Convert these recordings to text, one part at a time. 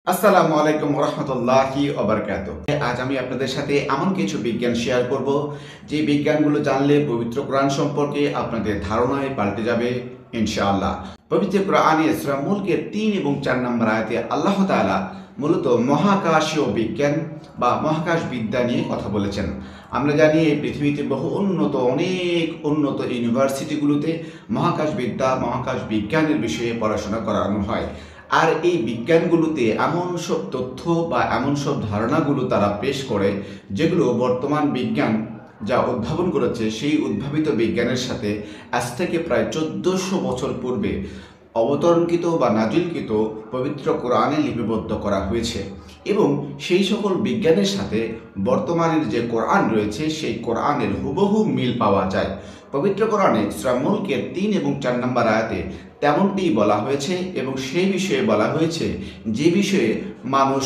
আসসালামু আলাইকুম রহমতুল্লাহি ওবারকাতুহ। আজ আমি আপনাদের সাথে এমন কিছু বিজ্ঞান শেয়ার করব যে বিজ্ঞানগুলো জানলে পবিত্র কোরআন সম্পর্কে আপনাদের ধারণায় পাল্টে যাবে ইনশাআল্লাহ। পবিত্র কোরআনে সূরা মুলকের ৩ এবং ৪ নম্বর আয়াতে আল্লাহ তাআলা মূলত মহাকাশীয় বিজ্ঞান বা মহাকাশ বিদ্যা নিয়ে কথা বলেছেন। আমরা জানি এই পৃথিবীতে বহু অনেক উন্নত ইউনিভার্সিটিগুলোতে মহাকাশ বিদ্যা মহাকাশ বিজ্ঞানের বিষয়ে পড়াশোনা করানো হয়। আর এই বিজ্ঞানগুলোতে এমন সব তথ্য বা এমন সব ধারণাগুলো তারা পেশ করে যেগুলো বর্তমান বিজ্ঞান যা উদ্ভাবন করেছে সেই উদ্ভাবিত বিজ্ঞানের সাথে আজ থেকে প্রায় ১৪০০ বছর পূর্বে অবতরণকৃত বা নাজিলকৃত পবিত্র কোরআনে লিপিবদ্ধ করা হয়েছে এবং সেই সকল বিজ্ঞানের সাথে বর্তমানের যে কোরআন রয়েছে সেই কোরআনের হুবহু মিল পাওয়া যায়। পবিত্র কোরআনে সূরা মুলকের ৩ এবং ৪ নম্বর আয়াতে তেমনটিই বলা হয়েছে এবং সেই বিষয়ে বলা হয়েছে যে বিষয়ে মানুষ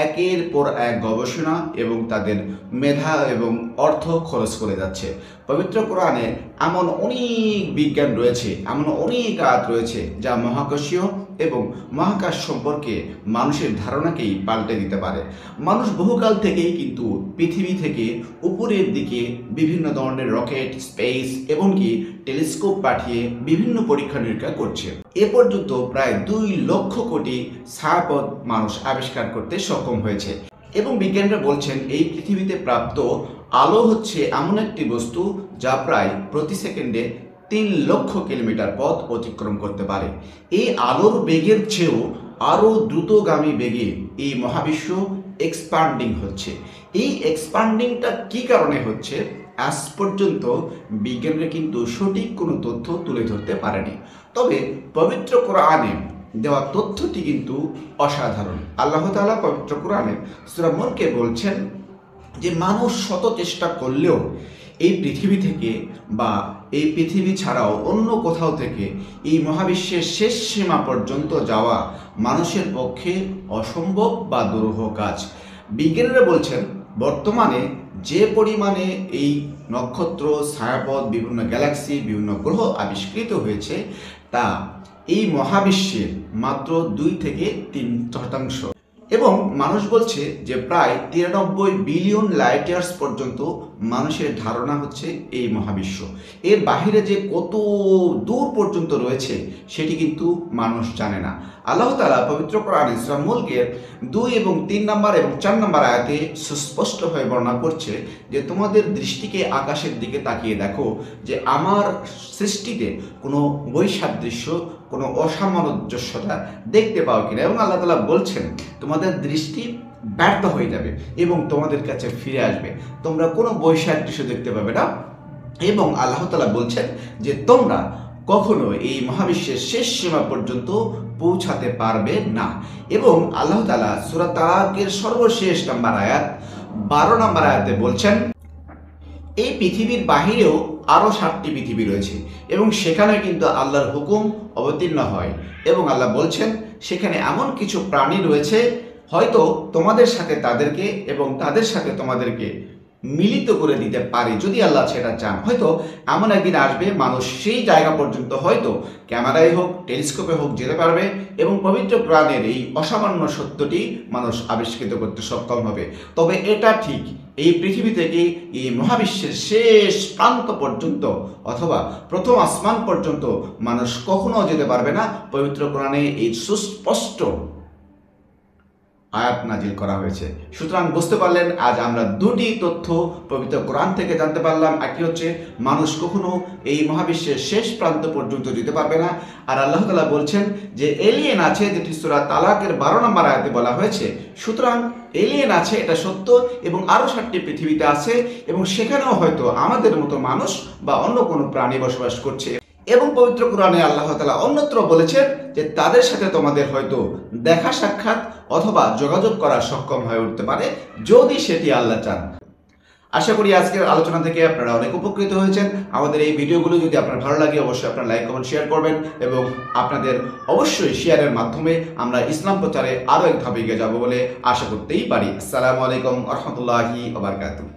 একের পর এক গবেষণা এবং তাদের মেধা এবং অর্থ খরচ করে যাচ্ছে। পবিত্র কোরআনে এমন অনেক বিজ্ঞান রয়েছে, এমন অনেক আয়াত রয়েছে যা মহাকাশীয় এবং মহাকাশ সম্পর্কে মানুষের ধারণাকেই পাল্টে দিতে পারে। মানুষ বহুকাল থেকেই কিন্তু পৃথিবী থেকে উপরের দিকে বিভিন্ন ধরনের রকেট, স্পেস এমনকি টেলিস্কোপ পাঠিয়ে বিভিন্ন পরীক্ষা নিরীক্ষা করছে। এ পর্যন্ত প্রায় ২ লক্ষ কোটি ছায়াপথ মানুষ আবিষ্কার করতে সক্ষম হয়েছে এবং বিজ্ঞানীরা বলছেন এই পৃথিবীতে প্রাপ্ত আলো হচ্ছে এমন একটি বস্তু যা প্রায় প্রতি সেকেন্ডে ৩ লক্ষ কিলোমিটার পথ অতিক্রম করতে পারে। এই আলোর বেগের চেয়েও আরও দ্রুতগামী বেগে এই মহাবিশ্ব এক্সপান্ডিং হচ্ছে। এই এক্সপান্ডিংটা কি কারণে হচ্ছে আজ পর্যন্ত বিজ্ঞানীরা কিন্তু সঠিক কোনো তথ্য তুলে ধরতে পারেনি। তবে পবিত্র কোরআনে দেওয়া তথ্যটি কিন্তু অসাধারণ। আল্লাহ তাআলা পবিত্র কোরআনে সূরা মুলকে বলছেন যে মানুষ শত চেষ্টা করলেও এই পৃথিবী থেকে বা এই পৃথিবী ছাড়াও অন্য কোথাও থেকে এই মহাবিশ্বের শেষ সীমা পর্যন্ত যাওয়া মানুষের পক্ষে অসম্ভব বা দুরূহ কাজ। বিজ্ঞানীরা বলছেন বর্তমানে যে পরিমাণে এই নক্ষত্র, ছায়াপথ, বিভিন্ন গ্যালাক্সি, বিভিন্ন গ্রহ আবিষ্কৃত হয়েছে তা এই মহাবিশ্বের মাত্র ২ থেকে ৩% এবং মানুষ বলছে যে প্রায় ৯৩ বিলিয়ন লাইট ইয়ার্স পর্যন্ত মানুষের ধারণা হচ্ছে এই মহাবিশ্ব। এর বাহিরে যে কত দূর পর্যন্ত রয়েছে সেটি কিন্তু মানুষ জানে না। আল্লাহ তাআলা পবিত্র কোরআনে সূরা মুলকের ২ এবং ৩ নম্বর এবং ৪ নম্বর আয়াতে সুস্পষ্টভাবে বর্ণনা করছে যে তোমাদের দৃষ্টিকে আকাশের দিকে তাকিয়ে দেখো যে আমার সৃষ্টিতে কোনো বৈসাদৃশ্য, কোনো অসামঞ্জস্যতা দেখতে পাও কিনা। এবং আল্লাহ তাআলা বলছেন তোমাদের দৃষ্টি ব্যর্থ হয়ে যাবে এবং তোমাদের কাছে ফিরে আসবে, তোমরা কোনো বৈসাদৃশ্য দেখতে পাবে না। এবং আল্লাহ তাআলা বলছেন যে তোমরা কখনো এই মহাবিশ্বের শেষ সীমা পর্যন্ত পৌঁছাতে পারবে না। এবং আল্লাহ তাআলা সূরা তালাকের সর্বশেষ নম্বর আয়াত ১২ নম্বর আয়াতে বলছেন এই পৃথিবীর বাহিরেও আরও ৭টি পৃথিবী রয়েছে এবং সেখানে কিন্তু আল্লাহর হুকুম অবতীর্ণ হয় এবং আল্লাহ বলছেন সেখানে এমন কিছু প্রাণী রয়েছে হয়তো তোমাদের সাথে তাদেরকে এবং তাদের সাথে তোমাদেরকে মিলিত করে দিতে পারে যদি আল্লাহ সেটা চান। হয়তো এমন একদিন আসবে মানুষ সেই জায়গা পর্যন্ত হয়তো ক্যামেরায় হোক, টেলিস্কোপে হোক যেতে পারবে এবং পবিত্র কোরআনের এই অসামান্য সত্যটি মানুষ আবিষ্কৃত করতে সক্ষম হবে। তবে এটা ঠিক এই পৃথিবী থেকে এই মহাবিশ্বের শেষ প্রান্ত পর্যন্ত অথবা প্রথম আসমান পর্যন্ত মানুষ কখনো যেতে পারবে না। পবিত্র কোরআনে এই সুস্পষ্ট আয়াত নাজিল করা হয়েছে। সুতরাং বুঝতে পারলেন আজ আমরা ২টি তথ্য পবিত্র কোরআন থেকে জানতে পারলাম। একটি হচ্ছে মানুষ কখনো এই মহাবিশ্বের শেষ প্রান্ত পর্যন্ত যেতে পারবে না। আর আল্লাহ তাআলা বলছেন যে এলিয়েন আছে, যেটি সূরা তালাকের ১২ নম্বর আয়াতে বলা হয়েছে। সুতরাং এলিয়েন আছে, এটা সত্য, এবং আরও ৭টি পৃথিবীতে আছে এবং সেখানেও হয়তো আমাদের মতো মানুষ বা অন্য কোনো প্রাণী বসবাস করছে। এবং পবিত্র কোরআনে আল্লাহ তাআলা অন্যত্র বলেছেন যে তাদের সাথে তোমাদের হয়তো দেখা সাক্ষাৎ অথবা যোগাযোগ করা সক্ষম হয়ে উঠতে পারে যদি সেটি আল্লাহ চান। আশা করি আজকের আলোচনা থেকে আপনারা অনেক উপকৃত হয়েছেন। আমাদের এই ভিডিওগুলো যদি আপনার ভালো লাগে অবশ্যই আপনারা লাইক, কমেন্ট, শেয়ার করবেন এবং আপনাদের অবশ্যই শেয়ারের মাধ্যমে আমরা ইসলাম প্রচারে আরও এক ধাপ এগিয়ে যাব বলে আশা করতেই পারি। আসসালামু আলাইকুম ওয়া রাহমাতুল্লাহি ওয়া বারাকাতুহু।